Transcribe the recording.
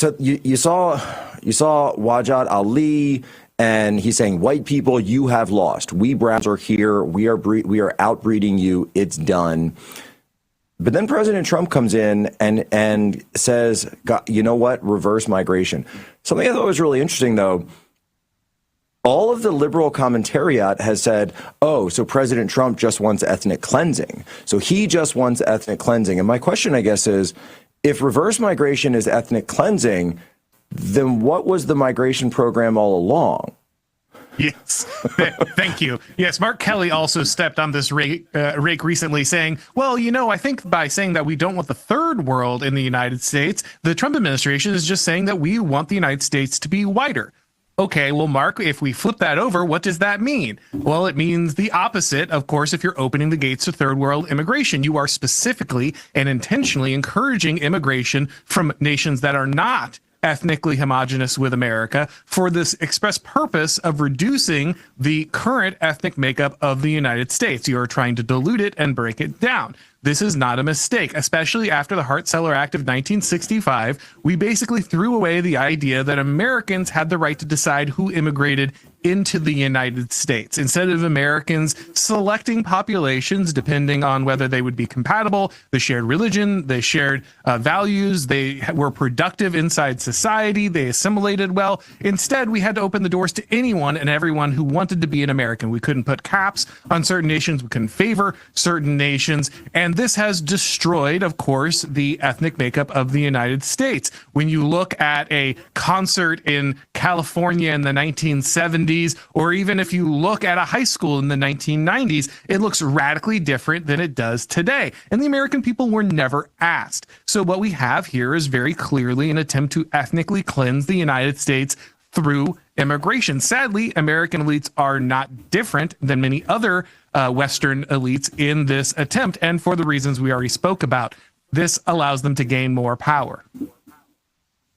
so you saw Wajad Ali, and he's saying, white people, you have lost. We Browns are here. We are outbreeding you. It's done. But then President Trump comes in and says, you know what? Reverse migration. Something I thought was really interesting, though. All of the liberal commentariat has said, oh, so President Trump just wants ethnic cleansing. So he just wants ethnic cleansing. And my question, I guess, is if reverse migration is ethnic cleansing, then what was the migration program all along? Yes, thank you. Yes, Mark Kelly also stepped on this rake recently saying, well, you know, I think by saying that we don't want the third world in the United States, the Trump administration is just saying that we want the United States to be whiter. Okay, well, Mark, if we flip that over, what does that mean? Well, it means the opposite. Of course, if you're opening the gates to third world immigration, you are specifically and intentionally encouraging immigration from nations that are not ethnically homogenous with America for this express purpose of reducing the current ethnic makeup of the United States. You are trying to dilute it and break it down. This is not a mistake, especially after the Hart-Celler Act of 1965. We basically threw away the idea that Americans had the right to decide who immigrated into the United States. Instead of Americans selecting populations depending on whether they would be compatible, they shared religion, they shared values, they were productive inside society, they assimilated well. Instead, we had to open the doors to anyone and everyone who wanted to be an American. We couldn't put caps on certain nations, we couldn't favor certain nations, and this has destroyed, of course, the ethnic makeup of the United States. When you look at a concert in California in the 1970s, or even if you look at a high school in the 1990s, it looks radically different than it does today. And the American people were never asked. So what we have here is very clearly an attempt to ethnically cleanse the United States through immigration. Sadly, American elites are not different than many other Western elites in this attempt. And for the reasons we already spoke about, this allows them to gain more power.